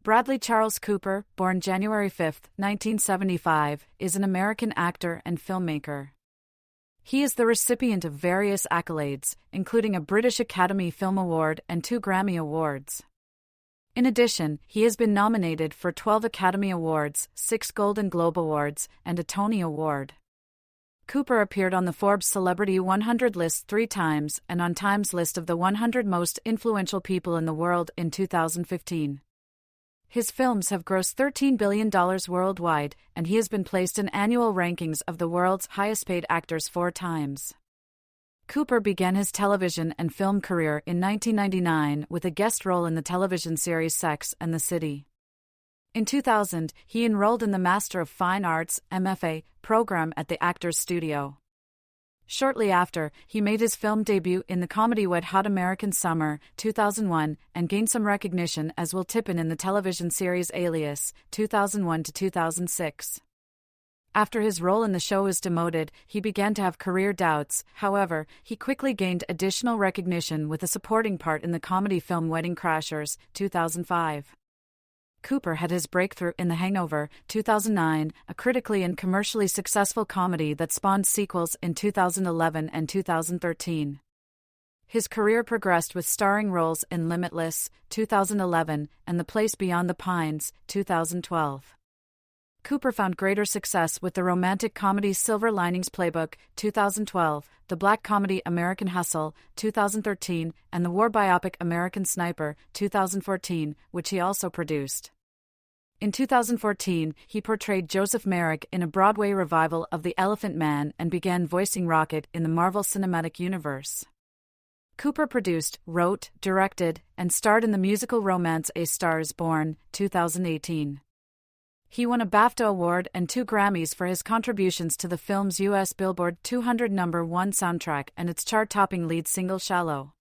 Bradley Charles Cooper, born January 5, 1975, is an American actor and filmmaker. He is the recipient of various accolades, including a British Academy Film Award and 2 Grammy Awards. In addition, he has been nominated for 12 Academy Awards, 6 Golden Globe Awards, and a Tony Award. Cooper appeared on the Forbes Celebrity 100 list 3 times and on Time's list of the 100 most influential people in the world in 2015. His films have grossed $13 billion worldwide, and he has been placed in annual rankings of the world's highest-paid actors 4 times. Cooper began his television and film career in 1999 with a guest role in the television series Sex and the City. In 2000, he enrolled in the Master of Fine Arts (MFA) program at the Actors Studio. Shortly after, he made his film debut in the comedy Wet Hot American Summer, 2001, and gained some recognition as Will Tippin in the television series Alias, 2001 to 2006. After his role in the show was demoted, he began to have career doubts. However, he quickly gained additional recognition with a supporting part in the comedy film Wedding Crashers, 2005. Cooper had his breakthrough in The Hangover, 2009, a critically and commercially successful comedy that spawned sequels in 2011 and 2013. His career progressed with starring roles in Limitless, 2011, and The Place Beyond the Pines, 2012. Cooper found greater success with the romantic comedy Silver Linings Playbook, 2012, the black comedy American Hustle, 2013, and the war biopic American Sniper, 2014, which he also produced. In 2014, he portrayed Joseph Merrick in a Broadway revival of The Elephant Man and began voicing Rocket in the Marvel Cinematic Universe. Cooper produced, wrote, directed, and starred in the musical romance A Star is Born, 2018. He won a BAFTA Award and 2 Grammys for his contributions to the film's U.S. Billboard 200 #1 soundtrack and its chart-topping lead single Shallow.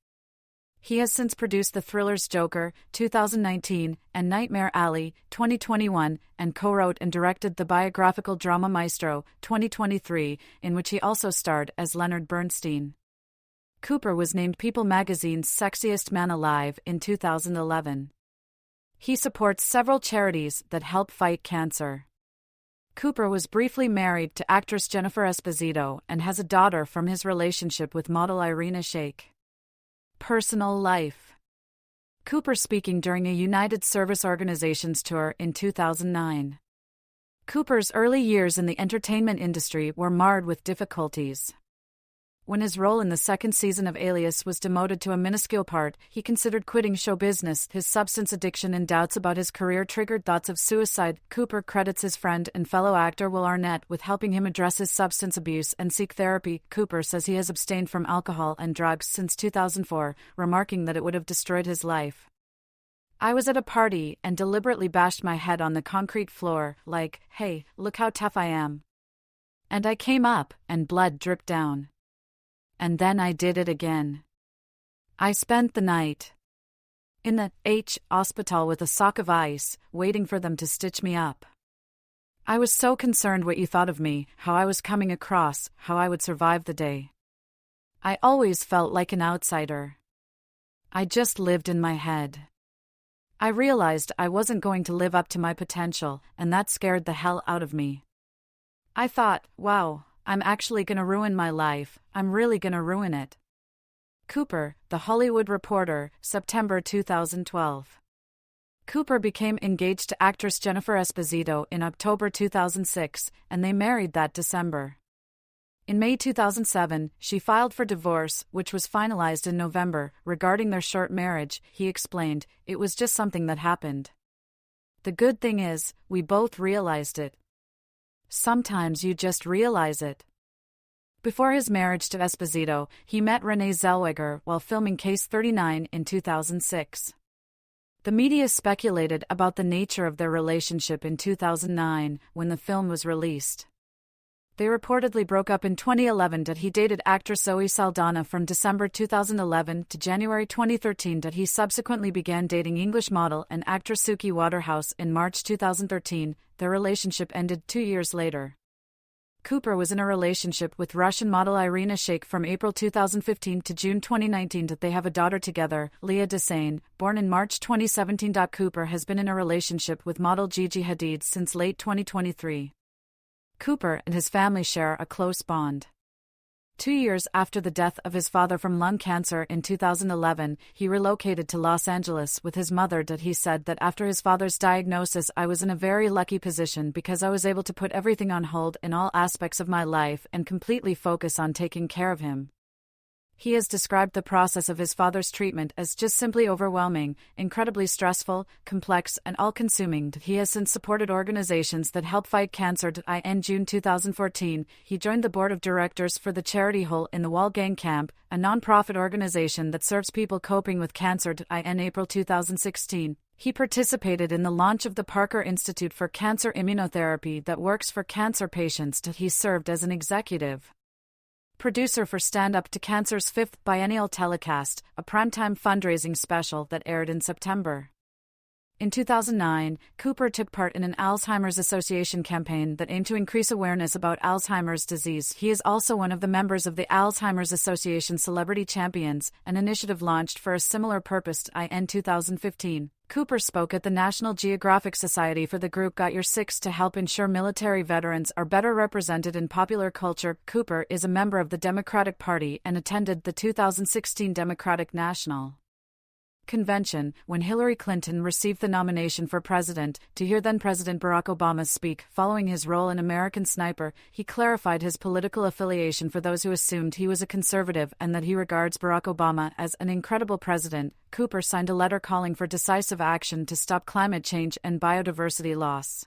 He has since produced the thrillers Joker, 2019, and Nightmare Alley, 2021, and co-wrote and directed the biographical drama Maestro, 2023, in which he also starred as Leonard Bernstein. Cooper was named People magazine's Sexiest Man Alive in 2011. He supports several charities that help fight cancer. Cooper was briefly married to actress Jennifer Esposito and has a daughter from his relationship with model Irina Shayk. Personal life. Cooper speaking during a United Service Organizations tour in 2009. Cooper's early years in the entertainment industry were marred with difficulties. When his role in the 2nd season of Alias was demoted to a minuscule part, he considered quitting show business. His substance addiction and doubts about his career triggered thoughts of suicide. Cooper credits his friend and fellow actor Will Arnett with helping him address his substance abuse and seek therapy. Cooper says he has abstained from alcohol and drugs since 2004, remarking that it would have destroyed his life. I was at a party and deliberately bashed my head on the concrete floor, like, hey, look how tough I am. And I came up, and blood dripped down. And then I did it again. I spent the night in the hospital with a sock of ice, waiting for them to stitch me up. I was so concerned what you thought of me, how I was coming across, how I would survive the day. I always felt like an outsider. I just lived in my head. I realized I wasn't going to live up to my potential, and that scared the hell out of me. I thought, wow, I'm actually gonna ruin my life, I'm really gonna ruin it. Cooper, The Hollywood Reporter, September 2012. Cooper became engaged to actress Jennifer Esposito in October 2006, and they married that December. In May 2007, she filed for divorce, which was finalized in November. Regarding their short marriage, he explained, it was just something that happened. The good thing is, we both realized it. Sometimes you just realize it. Before his marriage to Esposito, he met Renee Zellweger while filming Case 39 in 2006. The media speculated about the nature of their relationship in 2009 when the film was released. They reportedly broke up in 2011. He dated actress Zoe Saldana from December 2011 to January 2013. He subsequently began dating English model and actress Suki Waterhouse in March 2013. Their relationship ended 2 years later. Cooper was in a relationship with Russian model Irina Shayk from April 2015 to June 2019. They have a daughter together, Leah Desane, born in March 2017. Cooper has been in a relationship with model Gigi Hadid since late 2023. Cooper and his family share a close bond. 2 years after the death of his father from lung cancer in 2011, he relocated to Los Angeles with his mother. He said that after his father's diagnosis, I was in a very lucky position because I was able to put everything on hold in all aspects of my life and completely focus on taking care of him. He has described the process of his father's treatment as just simply overwhelming, incredibly stressful, complex, and all-consuming. He has since supported organizations that help fight cancer. In June 2014, he joined the board of directors for the charity Hole in the Wall Gang Camp, a non-profit organization that serves people coping with cancer. In April 2016, he participated in the launch of the Parker Institute for Cancer Immunotherapy that works for cancer patients. He served as an executive producer for Stand Up to Cancer's 5th biennial telecast, a primetime fundraising special that aired in September. In 2009, Cooper took part in an Alzheimer's Association campaign that aimed to increase awareness about Alzheimer's disease. He is also one of the members of the Alzheimer's Association Celebrity Champions, an initiative launched for a similar purpose. In 2015, Cooper spoke at the National Geographic Society for the group Got Your Six to help ensure military veterans are better represented in popular culture. Cooper is a member of the Democratic Party and attended the 2016 Democratic National Convention when Hillary Clinton received the nomination for president. To hear then-President Barack Obama speak following his role in American Sniper, he clarified his political affiliation for those who assumed he was a conservative and that he regards Barack Obama as an incredible president. Cooper signed a letter calling for decisive action to stop climate change and biodiversity loss.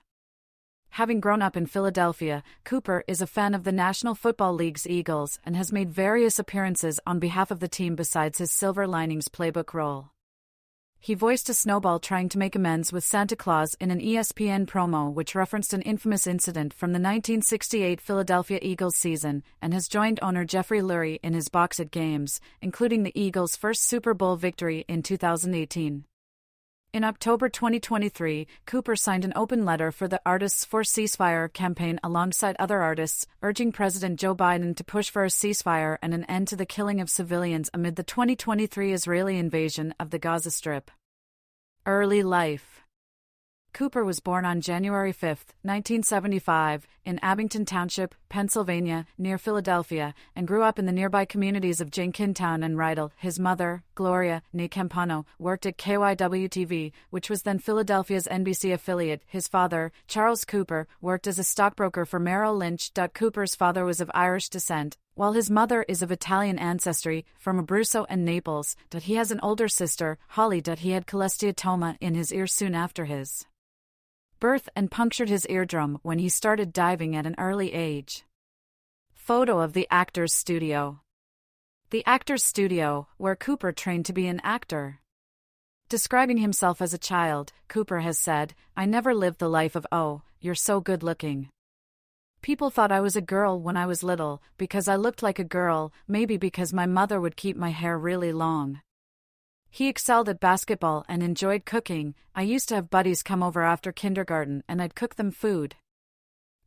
Having grown up in Philadelphia, Cooper is a fan of the National Football League's Eagles and has made various appearances on behalf of the team besides his Silver Linings Playbook role. He voiced a snowball trying to make amends with Santa Claus in an ESPN promo which referenced an infamous incident from the 1968 Philadelphia Eagles season, and has joined owner Jeffrey Lurie in his box at games, including the Eagles' first Super Bowl victory in 2018. In October 2023, Cooper signed an open letter for the Artists for Ceasefire campaign alongside other artists, urging President Joe Biden to push for a ceasefire and an end to the killing of civilians amid the 2023 Israeli invasion of the Gaza Strip. Early life. Cooper was born on January 5, 1975, in Abington Township, Pennsylvania, near Philadelphia, and grew up in the nearby communities of Jenkintown and Rydell. His mother, Gloria née Campano, worked at KYW-TV, which was then Philadelphia's NBC affiliate. His father, Charles Cooper, worked as a stockbroker for Merrill Lynch. Cooper's father was of Irish descent, while his mother is of Italian ancestry, from Abruzzo and Naples. He has an older sister, Holly. He had cholesteatoma in his ear soon after his birth and punctured his eardrum when he started diving at an early age. Photo of the actor's studio. The actor's studio, where Cooper trained to be an actor. Describing himself as a child, Cooper has said, "I never lived the life of, oh, you're so good looking. People thought I was a girl when I was little, because I looked like a girl, maybe because my mother would keep my hair really long." He excelled at basketball and enjoyed cooking. "I used to have buddies come over after kindergarten and I'd cook them food.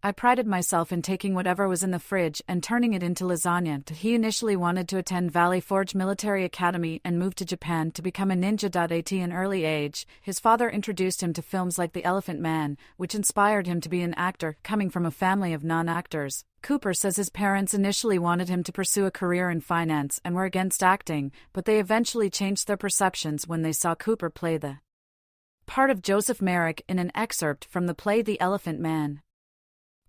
I prided myself in taking whatever was in the fridge and turning it into lasagna." He initially wanted to attend Valley Forge Military Academy and moved to Japan to become a ninja. At an early age, his father introduced him to films like The Elephant Man, which inspired him to be an actor. Coming from a family of non-actors, Cooper says his parents initially wanted him to pursue a career in finance and were against acting, but they eventually changed their perceptions when they saw Cooper play the part of Joseph Merrick in an excerpt from the play The Elephant Man.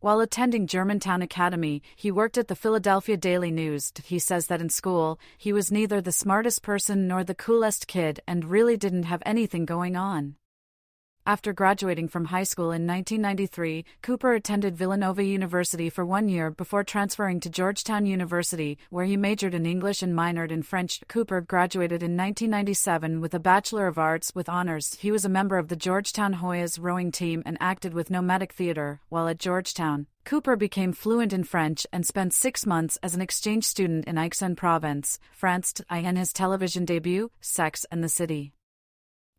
While attending Germantown Academy, he worked at the Philadelphia Daily News. He says that in school, he was neither the smartest person nor the coolest kid and really didn't have anything going on. After graduating from high school in 1993, Cooper attended Villanova University for 1 year before transferring to Georgetown University, where he majored in English and minored in French. Cooper graduated in 1997 with a Bachelor of Arts with honors. He was a member of the Georgetown Hoyas rowing team and acted with Nomadic Theater. While at Georgetown, Cooper became fluent in French and spent 6 months as an exchange student in Aix-en-Provence, France. In his television debut, Sex and the City.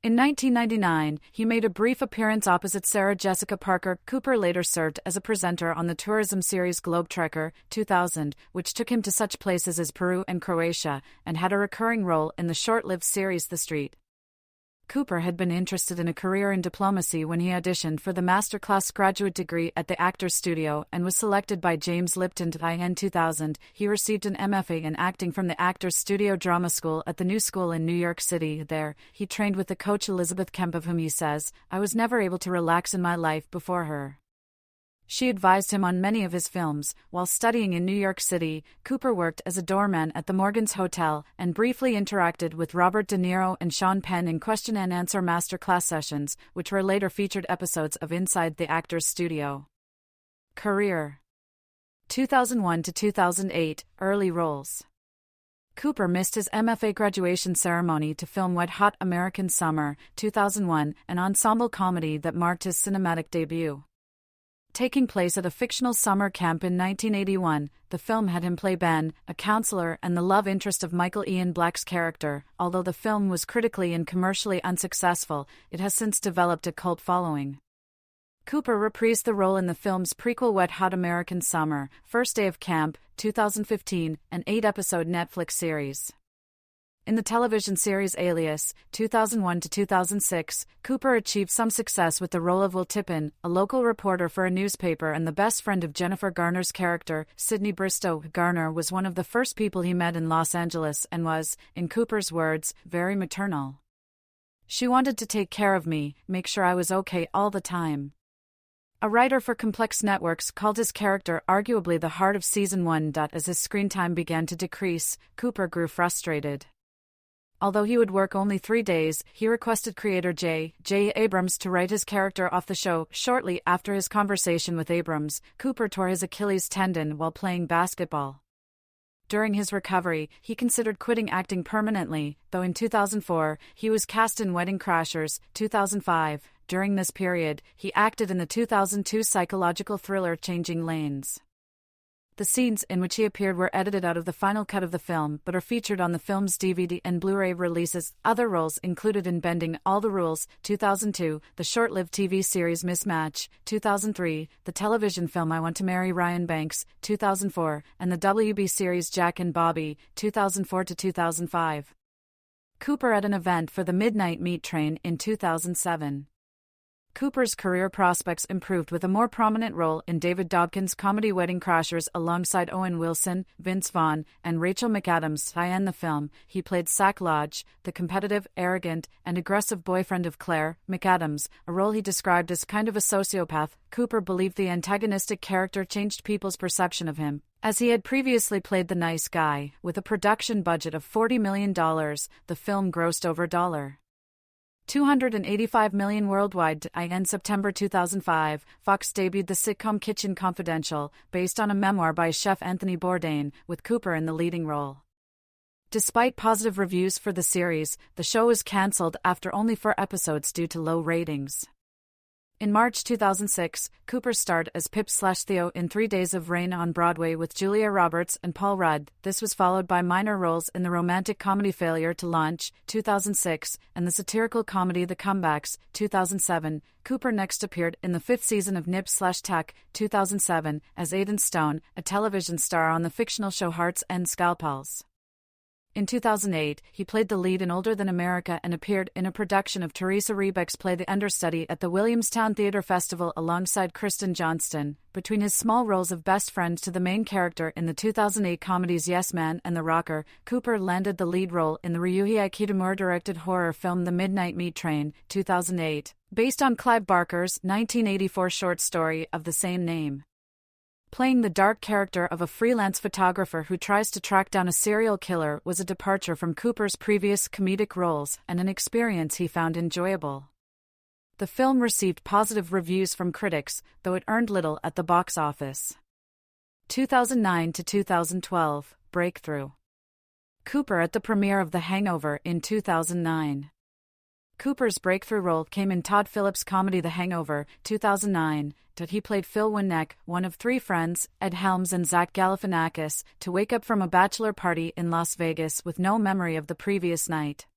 In 1999, he made a brief appearance opposite Sarah Jessica Parker. Cooper later served as a presenter on the tourism series Globetrotter 2000, which took him to such places as Peru and Croatia, and had a recurring role in the short-lived series The Street. Cooper had been interested in a career in diplomacy when he auditioned for the masterclass graduate degree at the Actors Studio and was selected by James Lipton. In 2000, he received an MFA in acting from the Actors Studio Drama School at the New School in New York City. There, he trained with the coach Elizabeth Kemp, of whom he says, "I was never able to relax in my life before her." She advised him on many of his films. While studying in New York City, Cooper worked as a doorman at the Morgans Hotel and briefly interacted with Robert De Niro and Sean Penn in question and answer masterclass sessions, which were later featured episodes of Inside the Actors Studio. Career 2001 to 2008, early roles. Cooper missed his MFA graduation ceremony to film Wet Hot American Summer, 2001, an ensemble comedy that marked his cinematic debut. Taking place at a fictional summer camp in 1981, the film had him play Ben, a counselor and the love interest of Michael Ian Black's character. Although the film was critically and commercially unsuccessful, it has since developed a cult following. Cooper reprised the role in the film's prequel Wet Hot American Summer, First Day of Camp, 2015, an 8-episode Netflix series. In the television series Alias, 2001 to 2006, Cooper achieved some success with the role of Will Tippin, a local reporter for a newspaper and the best friend of Jennifer Garner's character, Sydney Bristow. Garner was one of the first people he met in Los Angeles and was, in Cooper's words, very maternal. "She wanted to take care of me, make sure I was okay all the time." A writer for Complex Networks called his character arguably the heart of Season 1. As his screen time began to decrease, Cooper grew frustrated. Although he would work only 3 days, he requested creator J.J. Abrams to write his character off the show. Shortly after his conversation with Abrams, Cooper tore his Achilles tendon while playing basketball. During his recovery, he considered quitting acting permanently, though in 2004, he was cast in Wedding Crashers, 2005. During this period, he acted in the 2002 psychological thriller Changing Lanes. The scenes in which he appeared were edited out of the final cut of the film but are featured on the film's DVD and Blu-ray releases. Other roles included in Bending All the Rules, 2002, the short-lived TV series Mismatch, 2003, the television film I Want to Marry Ryan Banks, 2004, and the WB series Jack and Bobby, 2004 to 2005. Cooper at an event for the Midnight Meat Train in 2007. Cooper's career prospects improved with a more prominent role in David Dobkin's comedy Wedding Crashers alongside Owen Wilson, Vince Vaughn, and Rachel McAdams. In the film, he played Sack Lodge, the competitive, arrogant, and aggressive boyfriend of Claire McAdams, a role he described as kind of a sociopath. Cooper believed the antagonistic character changed people's perception of him, as he had previously played the nice guy. With a production budget of $40 million, the film grossed over $285 million worldwide. In September 2005, Fox debuted the sitcom Kitchen Confidential, based on a memoir by chef Anthony Bourdain, with Cooper in the leading role. Despite positive reviews for the series, the show was cancelled after only 4 episodes due to low ratings. In March 2006, Cooper starred as Pip/Theo in 3 Days of Rain on Broadway with Julia Roberts and Paul Rudd. This was followed by minor roles in the romantic comedy Failure to Launch, 2006, and the satirical comedy The Comebacks, 2007. Cooper next appeared in the 5th season of Nip/Tuck, 2007, as Aidan Stone, a television star on the fictional show Hearts and Scalpels. In 2008, he played the lead in Older Than America and appeared in a production of Teresa Rebeck's play The Understudy at the Williamstown Theatre Festival alongside Kristen Johnston. Between his small roles of best friend to the main character in the 2008 comedies Yes Man and The Rocker, Cooper landed the lead role in the Ryuhei Kitamura-directed horror film The Midnight Meat Train, 2008, based on Clive Barker's 1984 short story of the same name. Playing the dark character of a freelance photographer who tries to track down a serial killer was a departure from Cooper's previous comedic roles and an experience he found enjoyable. The film received positive reviews from critics, though it earned little at the box office. 2009 to 2012, breakthrough. Cooper at the premiere of The Hangover in 2009. Cooper's breakthrough role came in Todd Phillips' comedy The Hangover, 2009, that he played Phil Winnick, one of 3 friends, Ed Helms and Zach Galifianakis, to wake up from a bachelor party in Las Vegas with no memory of the previous night.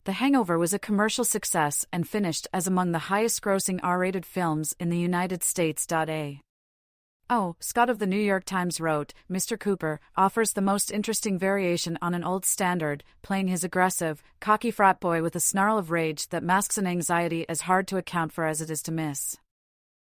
The Hangover was a commercial success and finished as among the highest-grossing R-rated films in the United States. Scott of the New York Times wrote, Mr. Cooper offers the most interesting variation on an old standard, playing his aggressive, cocky frat boy with a snarl of rage that masks an anxiety as hard to account for as it is to miss.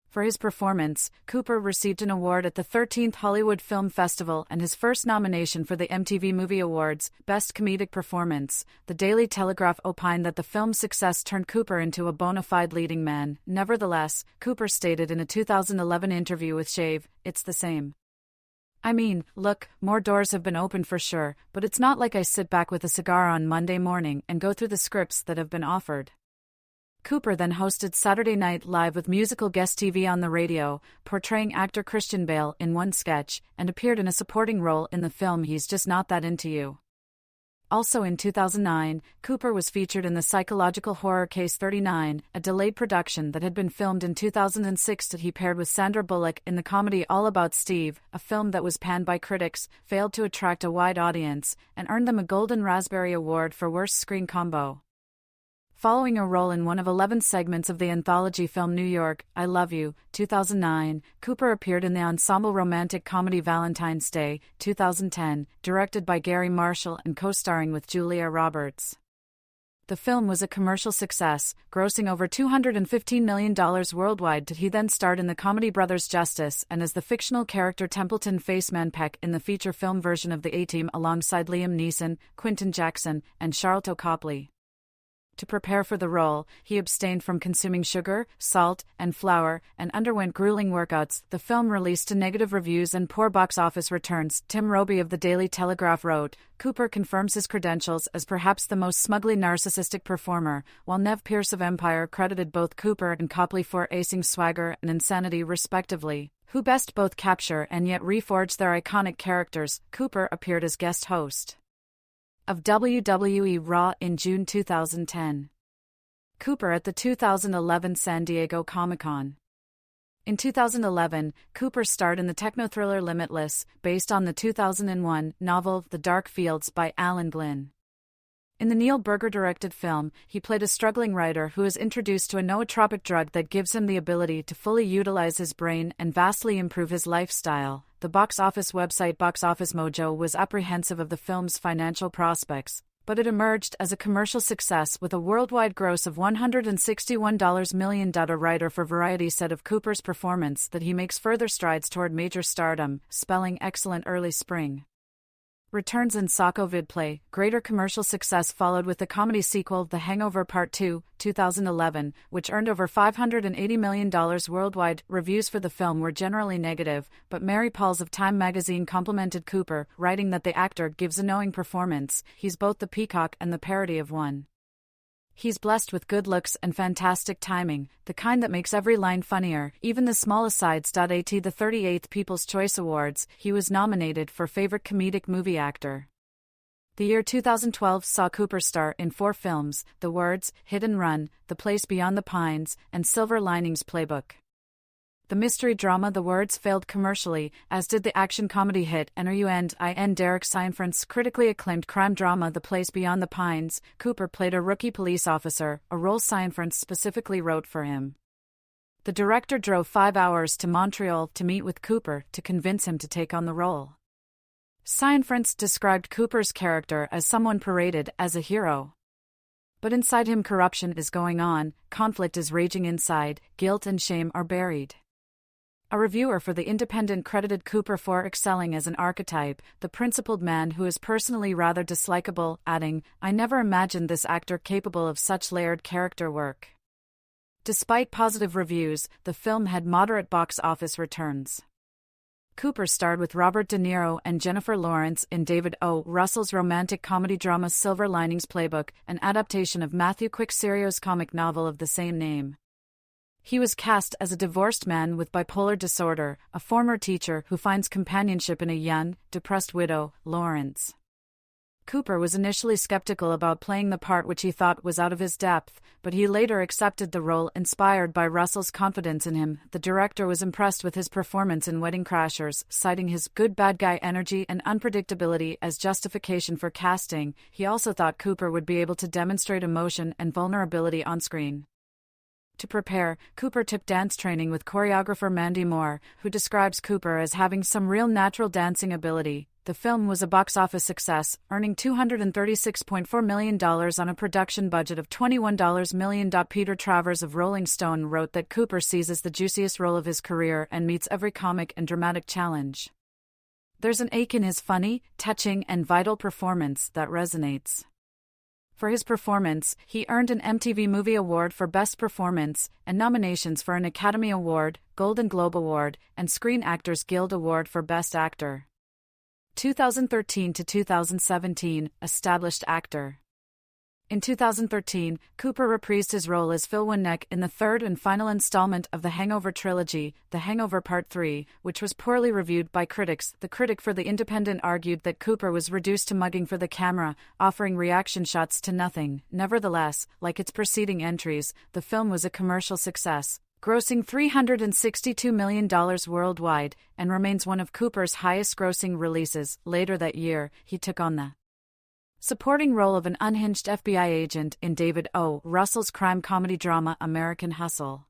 For his performance, Cooper received an award at the 13th Hollywood Film Festival and his first nomination for the MTV Movie Awards, Best Comedic Performance. The Daily Telegraph opined that the film's success turned Cooper into a bona fide leading man. Nevertheless, Cooper stated in a 2011 interview with Shave, "It's the same. I mean, look, more doors have been opened for sure, but it's not like I sit back with a cigar on Monday morning and go through the scripts that have been offered." Cooper then hosted Saturday Night Live with musical guest TV on the radio, portraying actor Christian Bale in one sketch, and appeared in a supporting role in the film He's Just Not That Into You. Also in 2009, Cooper was featured in the psychological horror Case 39, a delayed production that had been filmed in 2006 that he paired with Sandra Bullock in the comedy All About Steve, a film that was panned by critics, failed to attract a wide audience, and earned them a Golden Raspberry Award for Worst Screen Combo. Following a role in one of 11 segments of the anthology film New York, I Love You, 2009, Cooper appeared in the ensemble romantic comedy Valentine's Day, 2010, directed by Gary Marshall and co-starring with Julia Roberts. The film was a commercial success, grossing over $215 million worldwide. He then starred in the comedy Brothers Justice and as the fictional character Templeton Faceman Peck in the feature film version of The A-Team alongside Liam Neeson, Quentin Jackson, and Charlton Copley. To prepare for the role, he abstained from consuming sugar, salt, and flour, and underwent grueling workouts. The film released to negative reviews and poor box office returns. Tim Roby of the Daily Telegraph wrote, Cooper confirms his credentials as perhaps the most smugly narcissistic performer, while Nev Pierce of Empire credited both Cooper and Copley for acing swagger and insanity respectively, who best both capture and yet reforge their iconic characters. Cooper appeared as guest host of WWE Raw in June 2010. Cooper at the 2011 San Diego Comic-Con. In 2011, Cooper starred in the techno-thriller Limitless, based on the 2001 novel The Dark Fields by Alan Glynn. In the Neil Burger-directed film, he played a struggling writer who is introduced to a nootropic drug that gives him the ability to fully utilize his brain and vastly improve his lifestyle. The box office website Box Office Mojo was apprehensive of the film's financial prospects, but it emerged as a commercial success with a worldwide gross of $161 million. A writer for Variety said of Cooper's performance that he makes further strides toward major stardom, spelling excellent early spring returns in Socko Vidplay. Greater commercial success followed with the comedy sequel The Hangover Part 2, 2011, which earned over $580 million worldwide. Reviews for the film were generally negative, but Mary Pauls of Time magazine complimented Cooper, writing that the actor gives a knowing performance. He's both the peacock and the parody of one. He's blessed with good looks and fantastic timing, the kind that makes every line funnier, even the small asides. At the 38th People's Choice Awards, he was nominated for Favorite Comedic Movie Actor. The year 2012 saw Cooper star in 4 films: The Words, Hit and Run, The Place Beyond the Pines, and Silver Linings Playbook. The mystery drama The Words failed commercially, as did the action-comedy hit NRUND Derek Seinfeld's critically acclaimed crime drama The Place Beyond the Pines. Cooper played a rookie police officer, a role Seinfeld specifically wrote for him. The director drove 5 hours to Montreal to meet with Cooper to convince him to take on the role. Seinfeld described Cooper's character as someone paraded as a hero. But inside him corruption is going on, conflict is raging inside, guilt and shame are buried. A reviewer for The Independent credited Cooper for excelling as an archetype, the principled man who is personally rather dislikable, adding, I never imagined this actor capable of such layered character work. Despite positive reviews, the film had moderate box office returns. Cooper starred with Robert De Niro and Jennifer Lawrence in David O. Russell's romantic comedy drama Silver Linings Playbook, an adaptation of Matthew Quick-Serio's comic novel of the same name. He was cast as a divorced man with bipolar disorder, a former teacher who finds companionship in a young, depressed widow, Lawrence. Cooper was initially skeptical about playing the part, which he thought was out of his depth, but he later accepted the role, inspired by Russell's confidence in him. The director was impressed with his performance in Wedding Crashers, citing his good bad guy energy and unpredictability as justification for casting. He also thought Cooper would be able to demonstrate emotion and vulnerability on screen. To prepare, Cooper took dance training with choreographer Mandy Moore, who describes Cooper as having some real natural dancing ability. The film was a box office success, earning $236.4 million on a production budget of $21 million. Peter Travers of Rolling Stone wrote that Cooper seizes the juiciest role of his career and meets every comic and dramatic challenge. There's an ache in his funny, touching, and vital performance that resonates. For his performance, he earned an MTV Movie Award for Best Performance, and nominations for an Academy Award, Golden Globe Award, and Screen Actors Guild Award for Best Actor. 2013 to 2017, established actor. In 2013, Cooper reprised his role as Phil Winnick in the third and final installment of the Hangover trilogy, The Hangover Part 3, which was poorly reviewed by critics. The critic for The Independent argued that Cooper was reduced to mugging for the camera, offering reaction shots to nothing. Nevertheless, like its preceding entries, the film was a commercial success, grossing $362 million worldwide, and remains one of Cooper's highest-grossing releases. Later that year, he took on the supporting role of an unhinged FBI agent in David O. Russell's crime comedy drama American Hustle.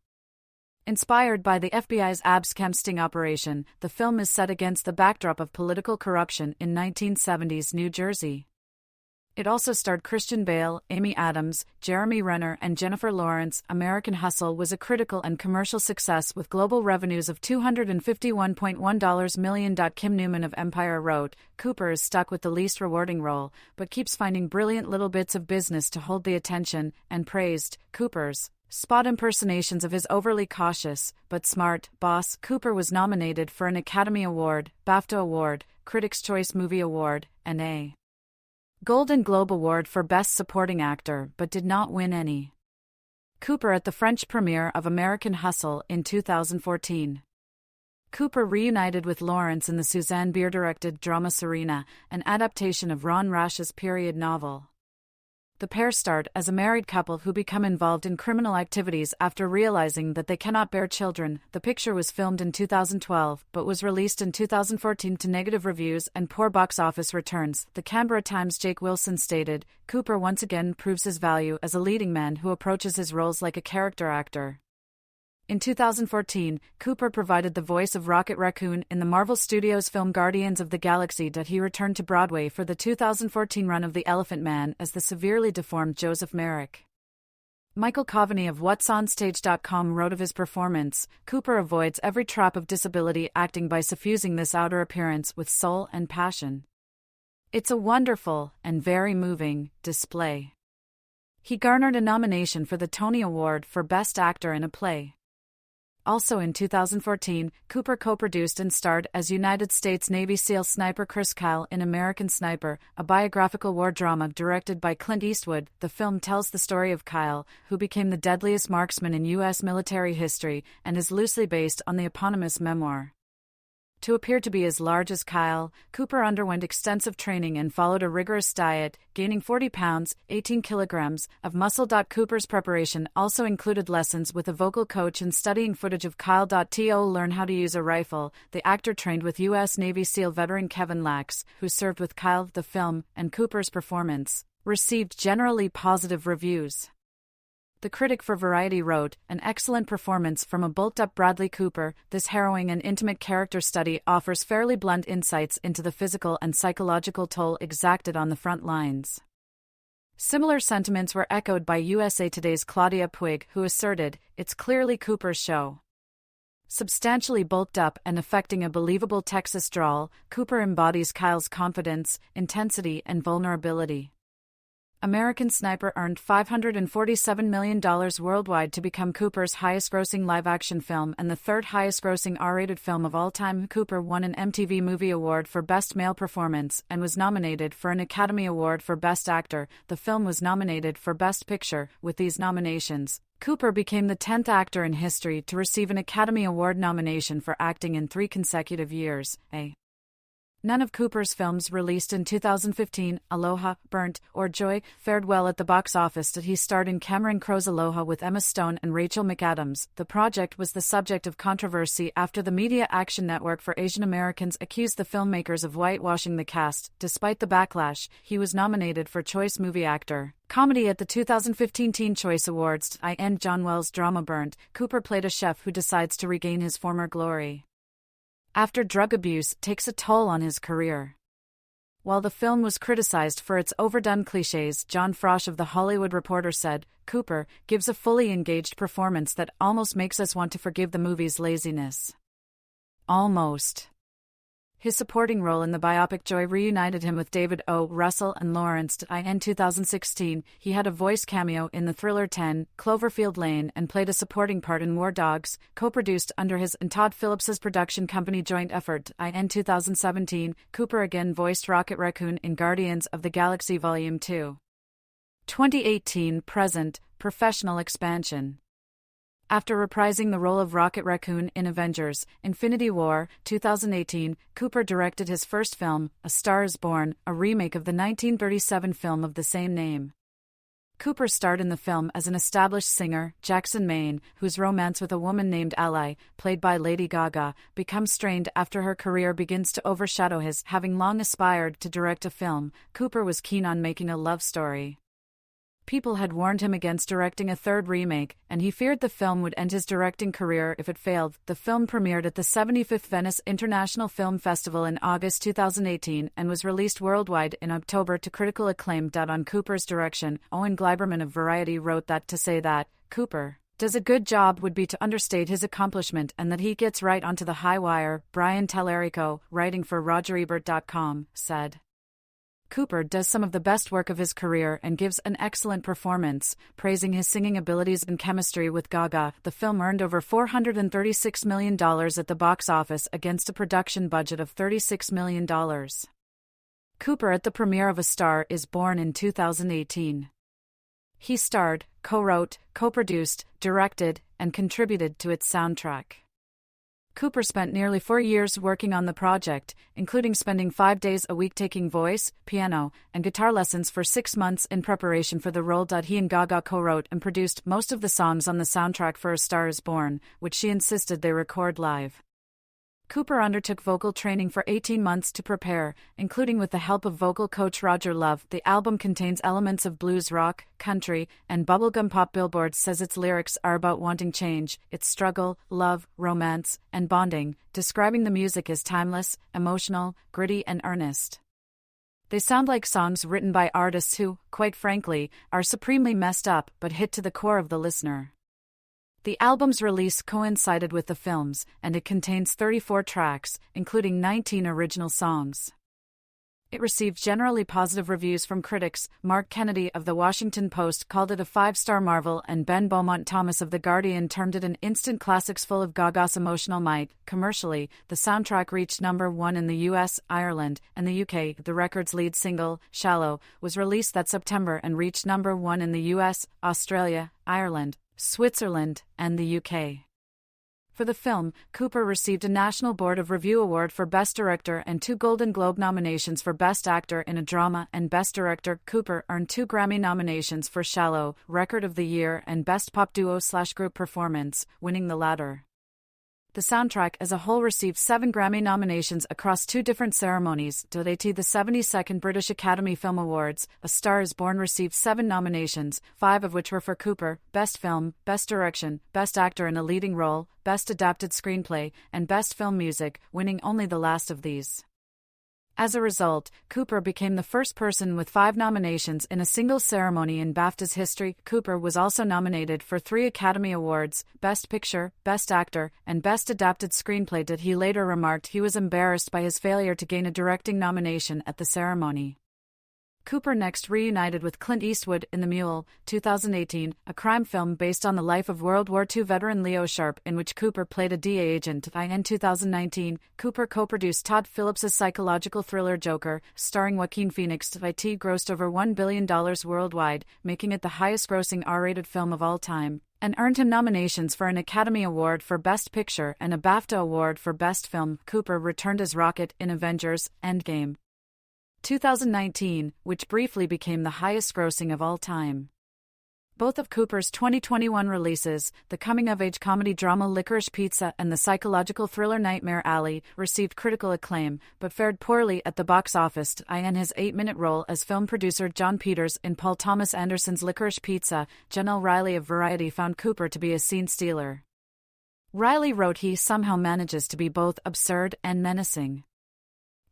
Inspired by the FBI's abscam sting operation, the film is set against the backdrop of political corruption in 1970s New Jersey. It also starred Christian Bale, Amy Adams, Jeremy Renner, and Jennifer Lawrence. American Hustle was a critical and commercial success with global revenues of $251.1 million. Kim Newman of Empire wrote, Cooper is stuck with the least rewarding role, but keeps finding brilliant little bits of business to hold the attention, and praised Cooper's spot impersonations of his overly cautious, but smart, boss. Cooper was nominated for an Academy Award, BAFTA Award, Critics' Choice Movie Award, and a Golden Globe Award for Best Supporting Actor, but did not win any. Cooper at the French premiere of American Hustle in 2014. Cooper reunited with Lawrence in the Suzanne Bier-directed drama Serena, an adaptation of Ron Rash's period novel. The pair start as a married couple who become involved in criminal activities after realizing that they cannot bear children. The picture was filmed in 2012, but was released in 2014 to negative reviews and poor box office returns. The Canberra Times' Jake Wilson stated, Cooper once again proves his value as a leading man who approaches his roles like a character actor. In 2014, Cooper provided the voice of Rocket Raccoon in the Marvel Studios film Guardians of the Galaxy. He returned to Broadway for the 2014 run of The Elephant Man as the severely deformed Joseph Merrick. Michael Coveney of whatsonstage.com wrote of his performance, Cooper avoids every trap of disability acting by suffusing this outer appearance with soul and passion. It's a wonderful, and very moving, display. He garnered a nomination for the Tony Award for Best Actor in a Play. Also in 2014, Cooper co-produced and starred as United States Navy SEAL sniper Chris Kyle in American Sniper, a biographical war drama directed by Clint Eastwood. The film tells the story of Kyle, who became the deadliest marksman in U.S. military history, and is loosely based on the eponymous memoir. To appear to be as large as Kyle, Cooper underwent extensive training and followed a rigorous diet, gaining 40 pounds, 18 kilograms, of muscle. Cooper's preparation also included lessons with a vocal coach and studying footage of Kyle. To learn how to use a rifle, the actor trained with U.S. Navy SEAL veteran Kevin Lax, who served with Kyle. The film, and Cooper's performance, received generally positive reviews. The critic for Variety wrote, an excellent performance from a bulked-up Bradley Cooper. This harrowing and intimate character study offers fairly blunt insights into the physical and psychological toll exacted on the front lines. Similar sentiments were echoed by USA Today's Claudia Puig, who asserted, it's clearly Cooper's show. Substantially bulked up and affecting a believable Texas drawl, Cooper embodies Kyle's confidence, intensity, and vulnerability. American Sniper earned $547 million worldwide to become Cooper's highest-grossing live-action film and the third highest-grossing R-rated film of all time. Cooper won an MTV Movie Award for Best Male Performance and was nominated for an Academy Award for Best Actor. The film was nominated for Best Picture. With these nominations, Cooper became the 10th actor in history to receive an Academy Award nomination for acting in 3 consecutive years. A None of Cooper's films released in 2015, Aloha, Burnt, or Joy, fared well at the box office. He starred in Cameron Crowe's Aloha with Emma Stone and Rachel McAdams. The project was the subject of controversy after the Media Action Network for Asian Americans accused the filmmakers of whitewashing the cast. Despite the backlash, he was nominated for Choice Movie Actor Comedy at the 2015 Teen Choice Awards. In John Wells' drama Burnt, Cooper played a chef who decides to regain his former glory after drug abuse takes a toll on his career. While the film was criticized for its overdone cliches, John Frosch of The Hollywood Reporter said, "Cooper gives a fully engaged performance that almost makes us want to forgive the movie's laziness." Almost. His supporting role in the biopic Joy reunited him with David O. Russell and Lawrence. In 2016, he had a voice cameo in the thriller 10, Cloverfield Lane, and played a supporting part in War Dogs, co-produced under his and Todd Phillips's production company joint effort. In 2017, Cooper again voiced Rocket Raccoon in Guardians of the Galaxy Volume 2. 2018 present, professional expansion. After reprising the role of Rocket Raccoon in Avengers: Infinity War 2018, Cooper directed his first film, A Star is Born, a remake of the 1937 film of the same name. Cooper starred in the film as an established singer, Jackson Maine, whose romance with a woman named Ally, played by Lady Gaga, becomes strained after her career begins to overshadow his. Having long aspired to direct a film, Cooper was keen on making a love story. People had warned him against directing a third remake, and he feared the film would end his directing career if it failed. The film premiered at the 75th Venice International Film Festival in August 2018 and was released worldwide in October to critical acclaim. On Cooper's direction, Owen Gleiberman of Variety wrote that to say that Cooper does a good job would be to understate his accomplishment and that he gets right onto the high wire. Brian Tallarico, writing for RogerEbert.com, said, "Cooper does some of the best work of his career and gives an excellent performance," praising his singing abilities and chemistry with Gaga. The film earned over $436 million at the box office against a production budget of $36 million. Cooper at the premiere of A Star is Born in 2018. He starred, co-wrote, co-produced, directed, and contributed to its soundtrack. Cooper spent nearly 4 years working on the project, including spending 5 days a week taking voice, piano, and guitar lessons for 6 months in preparation for the role. He and Gaga co-wrote and produced most of the songs on the soundtrack for A Star is Born, which she insisted they record live. Cooper undertook vocal training for 18 months to prepare, including with the help of vocal coach Roger Love. The album contains elements of blues rock, country, and bubblegum pop. Billboard says its lyrics are about wanting change, its struggle, love, romance, and bonding, describing the music as timeless, emotional, gritty, and earnest. They sound like songs written by artists who, quite frankly, are supremely messed up but hit to the core of the listener. The album's release coincided with the film's, and it contains 34 tracks, including 19 original songs. It received generally positive reviews from critics. Mark Kennedy of The Washington Post called it a 5-star marvel, and Ben Beaumont Thomas of The Guardian termed it an instant classics full of Gaga's emotional might. Commercially, the soundtrack reached number 1 in the US, Ireland, and the UK. The record's lead single, Shallow, was released that September and reached number 1 in the US, Australia, Ireland, Switzerland, and the UK. For the film, Cooper received a National Board of Review Award for Best Director and 2 Golden Globe nominations for Best Actor in a Drama and Best Director. Cooper earned 2 Grammy nominations for Shallow, Record of the Year, and Best Pop Duo/Group Performance, winning the latter. The soundtrack as a whole received 7 Grammy nominations across 2 different ceremonies. At the 72nd British Academy Film Awards, A Star is Born received 7 nominations, 5 of which were for Cooper: Best Film, Best Direction, Best Actor in a Leading Role, Best Adapted Screenplay, and Best Film Music, winning only the last of these. As a result, Cooper became the first person with 5 nominations in a single ceremony in BAFTA's history. Cooper was also nominated for 3 Academy Awards: Best Picture, Best Actor, and Best Adapted Screenplay. He later remarked he was embarrassed by his failure to gain a directing nomination at the ceremony. Cooper next reunited with Clint Eastwood in The Mule, 2018, a crime film based on the life of World War II veteran Leo Sharp, in which Cooper played a DEA agent. In 2019, Cooper co-produced Todd Phillips's psychological thriller Joker, starring Joaquin Phoenix. It grossed over $1 billion worldwide, making it the highest-grossing R-rated film of all time. and earned him nominations for an Academy Award for Best Picture and a BAFTA Award for Best Film. Cooper returned as Rocket in Avengers: Endgame 2019, which briefly became the highest-grossing of all time. Both of Cooper's 2021 releases, the coming-of-age comedy drama Licorice Pizza and the psychological thriller Nightmare Alley, received critical acclaim, but fared poorly at the box office. In his 8-minute role as film producer John Peters in Paul Thomas Anderson's Licorice Pizza, Janelle Riley of Variety found Cooper to be a scene stealer. Riley wrote he somehow manages to be both absurd and menacing.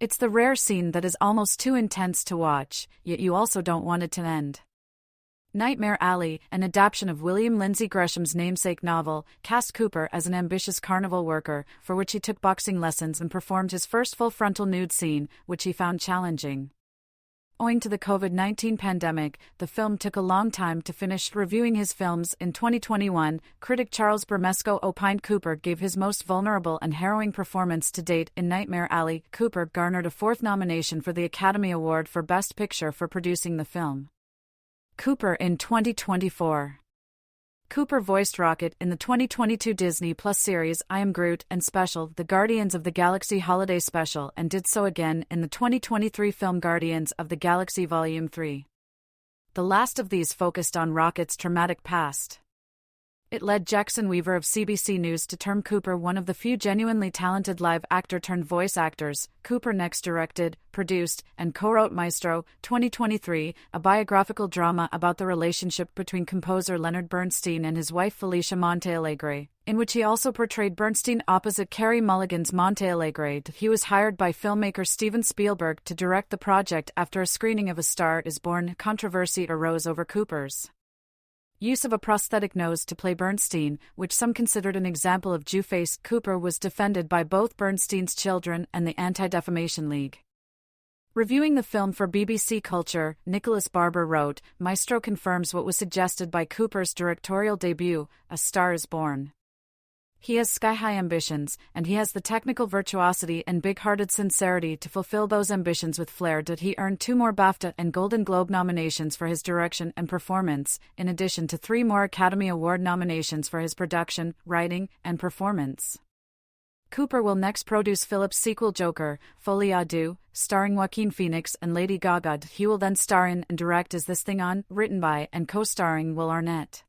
It's the rare scene that is almost too intense to watch, yet you also don't want it to end. Nightmare Alley, an adaptation of William Lindsay Gresham's namesake novel, cast Cooper as an ambitious carnival worker, for which he took boxing lessons and performed his first full frontal nude scene, which he found challenging. Owing to the COVID-19 pandemic, the film took a long time to finish. Reviewing his films in 2021, critic Charles Bramesco opined Cooper gave his most vulnerable and harrowing performance to date in Nightmare Alley. Cooper garnered a 4th nomination for the Academy Award for Best Picture for producing the film. Cooper in 2024. Cooper voiced Rocket in the 2022 Disney Plus series I Am Groot and special The Guardians of the Galaxy Holiday Special, and did so again in the 2023 film Guardians of the Galaxy Volume 3. The last of these focused on Rocket's traumatic past. It led Jackson Weaver of CBC News to term Cooper one of the few genuinely talented live actor-turned-voice actors. Cooper next directed, produced, and co-wrote Maestro, 2023, a biographical drama about the relationship between composer Leonard Bernstein and his wife Felicia Montealegre, in which he also portrayed Bernstein opposite Carey Mulligan's Montealegre. He was hired by filmmaker Steven Spielberg to direct the project after a screening of A Star Is Born. Controversy arose over Cooper's use of a prosthetic nose to play Bernstein, which some considered an example of Jew-face. Cooper was defended by both Bernstein's children and the Anti-Defamation League. Reviewing the film for BBC Culture, Nicholas Barber wrote, Maestro confirms what was suggested by Cooper's directorial debut, A Star Is Born. He has sky-high ambitions, and he has the technical virtuosity and big-hearted sincerity to fulfill those ambitions with flair. He earned 2 more BAFTA and Golden Globe nominations for his direction and performance, in addition to 3 more Academy Award nominations for his production, writing, and performance. Cooper will next produce Philip's sequel Joker, Folie à Deux, starring Joaquin Phoenix and Lady Gaga. He will then star in and direct Is This Thing On, written by and co-starring Will Arnett.